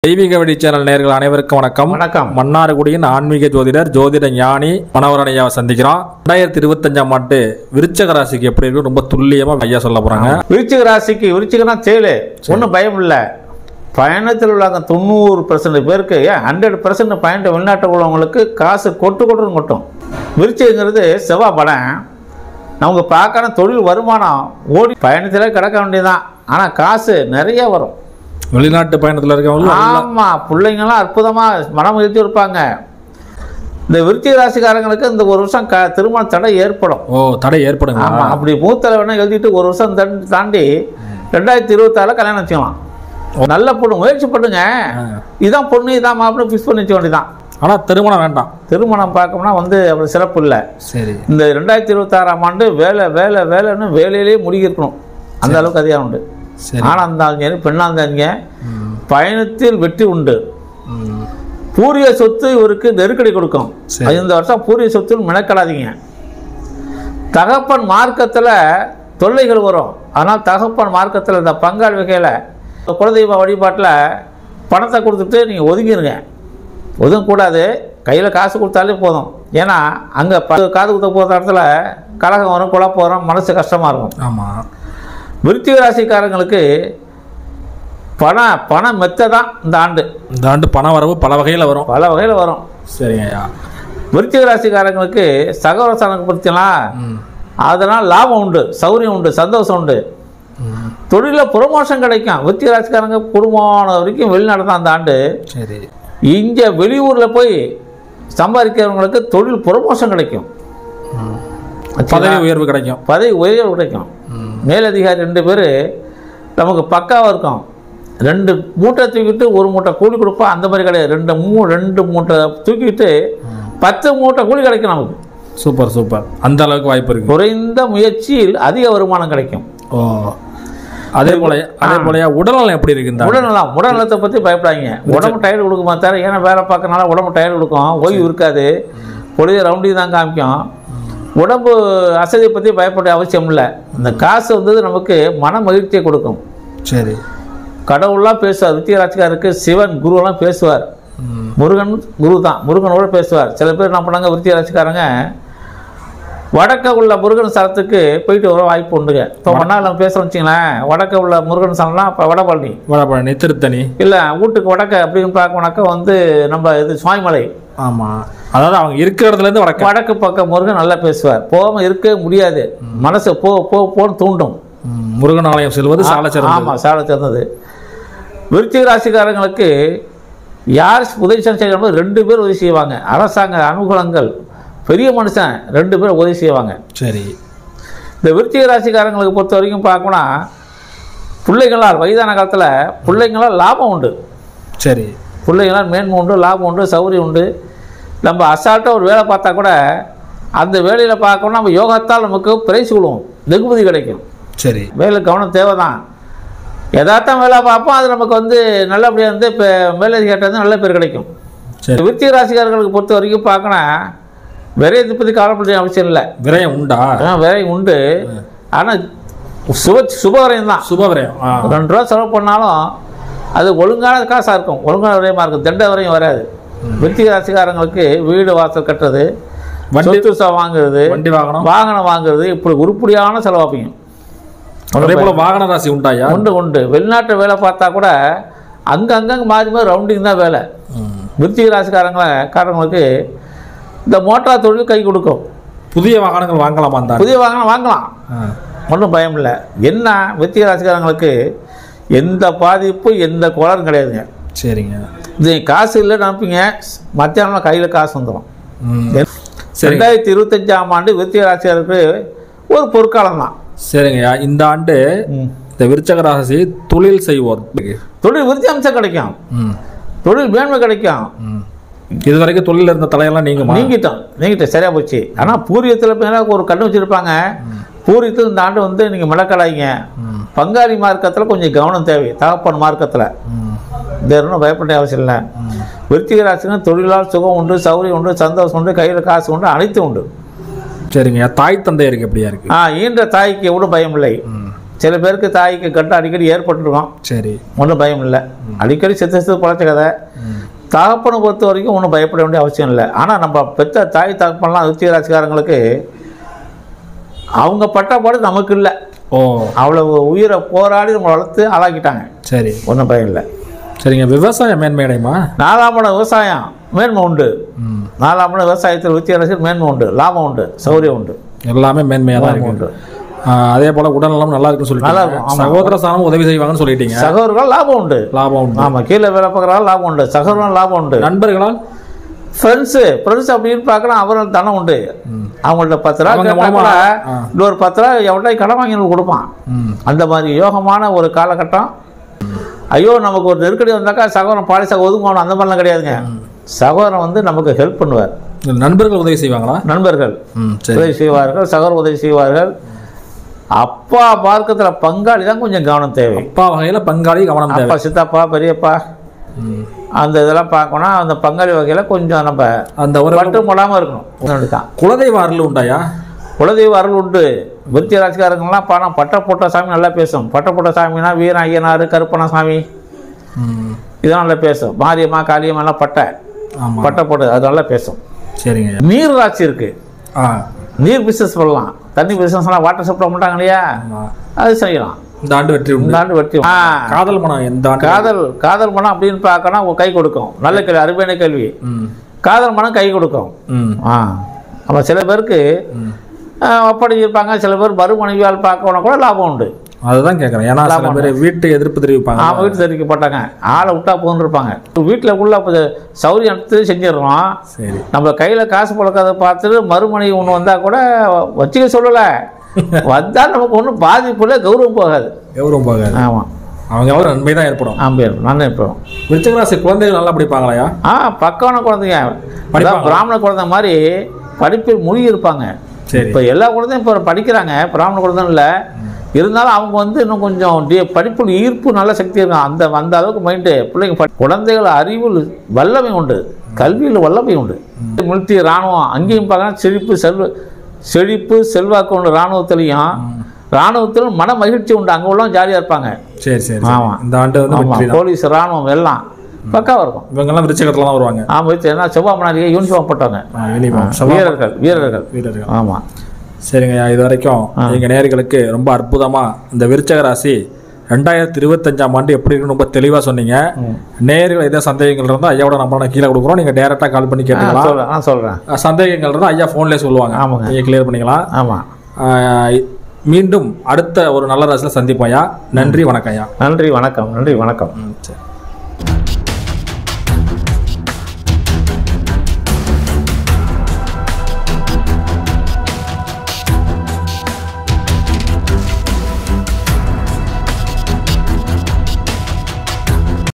தெய்வீக வழி சேனல் நேயர்கள் அனைவருக்கும் வணக்கம். வணக்கம். மன்னார்குடியின் ஆன்மீக ஜோதிடர் ஜோதிட ஞானி மனோகரன் ஐயாவை சந்திக்கிறோம். 2025ஆம் ஆண்டு விருச்சக ராசிக்கு எப்படி இருக்கு ரொம்ப துல்லியமா ஐயா சொல்ல போறாங்க. விருச்சிக ராசிக்கு விருச்சிகனா சேலு ஒன்றும் பயம் இல்லை. பயணத்தில் உள்ள 90% பேருக்கு 100% பயணத்தை வெளிநாட்டில் உள்ளவங்களுக்கு காசு கொட்டும். விருச்சிகங்கிறது செவ்வாய் படம். நமக்கு பார்க்கணும் தொழில் வருமானம் ஓடி பயணத்திலே கிடக்க வேண்டியதுதான். ஆனால் காசு நிறைய வரும். வெளிநாட்டு பயணத்தில் இருக்கவங்க ஆமாம், பிள்ளைங்கள்லாம் அற்புதமாக மனம் எழுதி இருப்பாங்க. இந்த விருச்சிக ராசிக்காரங்களுக்கு இந்த ஒரு வருஷம் திருமண தடை ஏற்படும். தடை ஏற்படும். ஆமாம், அப்படி மூத்தலை வேணா எழுதிட்டு ஒரு வருஷம் தாண்டி 2026 கல்யாணம் வச்சுக்கலாம். நல்ல பொண்ணு முயற்சி பண்ணுங்க. இதான் பொண்ணு இதான் மாப்பிள்ளை ஃபிக்ஸ் பண்ணி வச்ச வேண்டியதான். ஆனால் திருமணம் வேண்டாம். திருமணம் பார்க்கணும்னா அவ்வளோ சிறப்பு இல்லை. சரி, இந்த 2026ஆம் ஆண்டு வேலைன்னு வேலையிலேயே முடிக்கணும். அந்த அளவுக்கு அதிகம் உண்டு. ஆணாக இருந்தாலும் சரி பெண்ணாக இருந்தாலும் பயணத்தில் வெற்றி உண்டு. பூரிய சொத்து இவருக்கு நெருக்கடி கொடுக்கும். இந்த வருஷம் பூரிய சொத்து மெனக்கடாதீங்க. தகப்பன் மார்க்கத்தில் தொல்லைகள் வரும். ஆனால் தகப்பன் மார்க்கத்தில் இந்த பங்காளி வகையில் குலதெய்வ வழிபாட்டில் பணத்தை கொடுத்துட்டு நீங்கள் ஒதுங்கிடுங்க. ஒதுங்கக்கூடாது. கையில் காசு கொடுத்தாலே போதும். ஏன்னா அங்கே காது குத்த போகிற இடத்துல கலகம் வரும், குழப்பம் வரும், மனசு கஷ்டமாக இருக்கும். ஆமாம், விருச்சிக ராசிக்காரங்களுக்கு பணம் மெத்த தான் இந்த ஆண்டு பண வரவு பல வகையில் வரும். சரிங்க. விருச்சிக ராசிக்காரங்களுக்கு சகோதரசானத்தை பற்றிலாம் அதனால் லாபம் உண்டு, சௌரியம் உண்டு, சந்தோஷம் உண்டு. தொழிலில் ப்ரொமோஷன் கிடைக்கும். விருச்சிக ராசிக்காரங்க குடும்பமான வரைக்கும் வெளிநாடு தான் அந்த ஆண்டு. சரி, இங்கே வெளியூரில் போய் சம்பாதிக்கிறவங்களுக்கு தொழில் ப்ரொமோஷன் கிடைக்கும். பதவி உயர்வு கிடைக்கும். மேலதிகாரி 2 பேர் நமக்கு பக்காவாக இருக்கும். 2 மூட்டை தூக்கிட்டு 1 மூட்டை கூலி கொடுப்பா. அந்த மாதிரி கிடையாது. 2 மூட்டை தூக்கிட்டு 10 மூட்டை கூலி கிடைக்கும் நமக்கு. சூப்பர். அந்த அளவுக்கு வாய்ப்பு இருக்கு. குறைந்த முயற்சியில் அதிக வருமானம் கிடைக்கும். அதே போல உடல்நலம் எப்படி இருக்கு? உடல்நலத்தை பற்றி பயப்படாங்க. உடம்பு டயர்டு கொடுக்க மாட்டாரு. ஏன்னா வேலை பார்க்கறனால உடம்பு டயர்டு கொடுக்கும். ஓய்வு இருக்காது. பொழுது ரவுண்டி தான் காமிக்கும். உடம்பு அசதியை பற்றி பயப்பட அவசியம் இல்லை. இந்த காசு நமக்கு மன மகிழ்ச்சியை கொடுக்கும். சரி, கடவுள்லாம் பேசுவார். விருச்சிக ராசிக்காரருக்கு சிவன் குருவெல்லாம் பேசுவார். முருகன் குரு தான். முருகனோட பேசுவார். சில பேர் என்ன பண்ணாங்க, விருச்சிக ராசிக்காரங்க வடக்க உள்ள முருகன் ஸ்தலத்துக்கு போயிட்டு வர வாய்ப்பு உண்டுங்க. இப்போ மறுநாள் நம்ம பேசுகிறோம் வச்சிங்களேன். வடக்க உள்ள முருகன் ஸ்தலம்னா இப்போ வடபழனி திருத்தணி இல்லை வீட்டுக்கு வடக்க அப்படின்னு பார்க்கணுனாக்கா நம்ம இது சுவாமிமலை. ஆமாம், அதாவது அவங்க இருக்கிற இடத்துலேருந்து வடக்கு பக்கம் முருகன் நல்லா பேசுவார். போகாமல் இருக்கவே முடியாது. மனசை போன்னு தூண்டும். முருகன் ஆலயம் செல்வது சால சிறந்தது. ஆமாம், சால சிறந்தது. விருச்சிக ராசிக்காரங்களுக்கு யார் உதவி செய்யணும்? 2 பேர் உதவி செய்வாங்க. அரசாங்க அனுகூலங்கள் பெரிய மனுஷன் 2 பேர் உதவி செய்வாங்க. சரி, இந்த விருச்சிக ராசிக்காரங்களுக்கு பொறுத்த வரைக்கும் பார்க்கணும்னா பிள்ளைங்களால் வயதான காலத்தில் பிள்ளைங்களால் லாபம் உண்டு. சரி, பிள்ளைங்களால் மேன்மை உண்டு, லாபம் உண்டு, சௌகரியம் உண்டு. நம்ம அசால்ட்டாக ஒரு வேலை பார்த்தா கூட அந்த வேலையில் பார்க்கணும் நம்ம யோகத்தால் நமக்கு பிரைஸ் விடுவோம், வெகுமதி கிடைக்கும். சரி, வேலை கவனம் தேவை தான். எதார்த்தம் வேலை பார்ப்போம். அது நமக்கு நல்லபடியாக இப்போ மேலதிகாரிட்ட நல்ல பேர் கிடைக்கும். சரி, விருச்சிக ராசிக்காரர்களுக்கு பொறுத்த வரைக்கும் பார்க்கணும் விரயத்தை பற்றி கவலைப்பட அவசியம் இல்லை. விரயம் உண்டா? விரயம் உண்டு. ஆனால் சுபவிரயம் தான். சுபவிரயம் 2 ரூபா செலவு பண்ணாலும் அது ஒழுங்கான காசாக இருக்கும், ஒழுங்கான விரயமாக இருக்கும். தண்ட விரயம் வராது. விருச்சிக ராசிக்காரங்களுக்கு வீடு வாசல் கட்டுறது, சொத்து வாங்குறது, வண்டி வாகனம் வாங்குறது, இப்படி உருப்படியான செலவாப்பீங்க. அதே போல வாகன ராசி உண்டாயா? உண்டு. வெளிநாட்டு வேலை பார்த்தா கூட அங்கங்கே மாறி ரவுண்டிங் தான் வேலை. விருச்சிக ராசிக்காரங்களுக்கு இந்த மோட்டார் தொழில் கை கொடுக்கும். புதிய வாகனங்கள் வாங்கலாமா? புதிய வாகனம் வாங்கலாம், ஒன்றும் பயம் இல்லை. என்ன விருச்சிக ராசிக்காரங்களுக்கு எந்த பாதிப்பும் எந்த கோளாறும் கிடையாதுங்க. சரிங்க, இது காசு இல்லை நினைப்பீங்க, மத்தியானம் கையில் காசு வந்துடும். 2025ஆம் ஆண்டு விருச்சிக ராசிக்காரருக்கு ஒரு பொற்காலம் தான். சரிங்கய்யா, இந்த ஆண்டு இந்த விருச்சிக ராசி தொழில் செய்வோர் தொழில் விருத்தி அம்சம் கிடைக்கும், தொழில் மேன்மை கிடைக்கும். இதுவரைக்கும் தொழில் இருந்த தலையெல்லாம் நீங்கிட்டோம், சரியா போச்சு. ஆனால் பூரியத்தில் மேலே ஒரு கண்ணு வச்சிருப்பாங்க. பூரியத்தில் இந்த ஆண்டு நீங்கள் மிளக்கடாய்ங்க. பங்காளி மார்க்கத்தில் கொஞ்சம் கவனம் தேவை. தகப்பன் மார்க்கத்தில் ஒன்றும் பயப்பட அவசியம் இல்லை. விருச்சிக ராசினா தொழிலால் சுகம் உண்டு, சௌரியம் உண்டு, சந்தோஷம் உண்டு, கையில் காசு உண்டு, அனைத்தும் உண்டு. சரிங்க, தாய் தந்தையருக்கு எப்படியா இருக்கு? ஈன்ற தாய்க்கு எவ்வளோ பயம் இல்லை. சில பேருக்கு தாய்க்கு கட்டு அடிக்கடி ஏற்பட்டுருக்கோம். சரி, ஒன்றும் பயம் இல்லை. அடிக்கடி செத்து பழச்ச கதை. தகப்பனை பொறுத்த வரைக்கும் ஒன்றும் பயப்பட வேண்டிய அவசியம் இல்லை. ஆனால் நம்ம பெற்ற தாய் தகப்பன்லாம் விருச்சிக ராசிக்காரங்களுக்கு அவங்க பட்ட பாடு நமக்கு இல்லை. அவ்வளவு உயிரை போராடி நம்ம வளர்த்து ஆளாக்கிட்டாங்க. சரி, ஒன்றும் பயம் இல்லை. சரிங்க. விவசாயம் மேன்மை அடையுமா? 4ஆம் இடம் விவசாயம் மேன்மை உண்டு. 4ஆம் இடம் விவசாயத்தில் விருச்சிக ராசியில் மேன்மை உண்டு, லாபம் உண்டு, சௌரியம் உண்டு, எல்லாமே மேன்மையாக தான் உண்டு. அதே போல உடல்நலம் நல்லா இருக்குன்னு சொல்லி நல்லா இருக்கும். சகோதர சாணம் உதவி செய்வாங்கன்னு சொல்லிட்டீங்க. சகோதரர்கள் லாபம் உண்டு. லாபம் உண்டு. ஆமாம், கீழே வேலை பார்க்குறாங்க லாபம் உண்டு. சகோதரர்கள் லாபம் உண்டு. நண்பர்களால் ஃப்ரெண்ட்ஸ் அப்படின்னு பார்க்கலாம். அவர்கள் தனம் உண்டு. அவங்கள்ட்ட 10 ரூபா இன்னொரு 10 ரூபா எவ்வளோ கடன் வாங்கி கொடுப்பான். அந்த மாதிரி யோகமான ஒரு காலகட்டம். ஐயோ நமக்கு ஒரு நெருக்கடி வந்தாக்கா சகோதரன் பாலிசாக ஒதுங்கணும், அந்த மாதிரிலாம் கிடையாதுங்க. சகோதரன் வந்து நமக்கு ஹெல்ப் பண்ணுவார். நண்பர்கள் உதவி செய்வாங்களா? நண்பர்கள் உதவி செய்வார்கள், சகோதரர் உதவி செய்வார்கள். அப்பா பார்க்கறதுல பங்காளி தான் கொஞ்சம் கவனம் தேவை. அப்பா வகையில் பங்காளி கவனம் தேவை. அப்பா, சித்தப்பா, பெரியப்பா, அந்த இதெல்லாம் பார்க்கணும். அந்த பங்காளி வகையில் கொஞ்சம் நம்ம அந்த ஒரு மட்டும் போடாமல் இருக்கணும். குலதெய்வ அருள் உண்டாயா? குலதெய்வ அருள் உண்டு. விருச்சிக ராசிக்காரங்களாம் பணம் பட்ட போட்ட சாமி நல்லா பேசும். பட்ட போட்ட சாமினா வீரன் ஐயனார், கருப்பண சாமி, இதெல்லாம் நல்லா பேசும். மாரியம்மா, காளியம்மாலாம் பட்ட போட்டு அது நல்லா பேசும். சரிங்க. நீர் ராசி இருக்கு. நீர் பிஸ்னஸ் பண்ணலாம். தண்ணி பிஸ்னஸ்லாம் வாட்டர் சப்ளை பண்ணிட்டாங்க இல்லையா, அது செய்யலாம். இந்த ஆண்டு வெற்றி. இந்த ஆண்டு வெற்றி. காதல் மனம் எந்த காதல் மனம் அப்படின்னு பார்க்கணும், கை கொடுக்கும். நல்ல கேள்வி, அருமையான கேள்வி. காதல் மனம் கை கொடுக்கும். நம்ம சில பேருக்கு அப்படி இருப்பாங்க. சில பேர் மறுமனைவியால் பார்க்கணும் கூட லாபம் உண்டு. அதுதான் கேட்குறேன். ஏன்னா சில பேர் வீட்டு எதிர்ப்பு தெரிவிப்பாங்க. வீட்டு தெரிவிக்கப்பட்டாங்க, ஆளை விட்டா போன்னு இருப்பாங்க. வீட்டில் உள்ள சௌரியம் எடுத்து செஞ்சிடறோம். சரி, நம்ம கையில் காசு புழக்கதை பார்த்துட்டு மறுமனைவி ஒன்று வந்தால் கூட வச்சுக்க சொல்லலை, வந்தால் நமக்கு ஒன்றும் பாதிப்பு இல்லை, கௌரவம் போகாது. ஆமாம், அவங்க எவ்வளோ நன்மை தான் ஏற்படும். நன்மை ஏற்படும். விருச்சிக ராசி குழந்தைகள் நல்லா படிப்பாங்களையா? பக்கான குழந்தைங்க, பிராமண குழந்தை மாதிரி படிப்பில் மூழ்கி இருப்பாங்க. இப்போ எல்லா குழந்தையும் இப்போ படிக்கிறாங்க, பிராமண குழந்தைன்னு இல்லை. இருந்தாலும் அவங்க வந்து இன்னும் கொஞ்சம் படிப்பில் ஈர்ப்பு நல்ல சக்தி இருக்கும். அந்த அளவுக்கு மைண்டு பிள்ளைங்க. குழந்தைகள் அறிவில் வல்லமை உண்டு, கல்வியில் வல்லமை உண்டு. மிலிட்ரி, இராணுவம், அங்கேயும் பார்க்கலாம் செழிப்பு செல்வாக்கு உண்டு. இராணுவத்திலும் மன மகிழ்ச்சி உண்டு. அங்கே உள்ளவங்க ஜாலியாக இருப்பாங்க. சரி சரி. ஆமாம், இந்த ஆண்டு வந்து போலீஸ், இராணுவம் எல்லாம் பக்காவாக இருக்கும். இவங்கெல்லாம் விருச்சிகத்தில் தான் வருவாங்க. ஏன்னா செவ்வாய் மணாலியே யூனிஃபார்ம் போட்டாங்க. வீரர்கள். ஆமாம். சரிங்க. இது வரைக்கும் எங்கள் நேயர்களுக்கு ரொம்ப அற்புதமாக இந்த விருச்சிக ராசி 2025ஆம் ஆண்டு எப்படி இருக்குன்னு ரொம்ப தெளிவாக சொன்னீங்க. நேயர்கள் எதாவது சந்தேகங்கள் இருந்தால் ஐயாவோட நம்பரை நான் கீழே கொடுக்குறோம். நீங்கள் டேரெக்டாக கால் பண்ணி கேட்டுக்கலாம். நான் சொல்கிறேன். சந்தேகங்கள் இருந்தால் ஐயா ஃபோன்லேயே சொல்லுவாங்க. ஆமாம், நீங்கள் கிளியர் பண்ணிக்கலாம். ஆமாம். மீண்டும் அடுத்த ஒரு நல்ல ராசியில் சந்திப்போம் ஐயா. நன்றி, வணக்கம் ஐயா. நன்றி, வணக்கம். நன்றி, வணக்கம். சரி.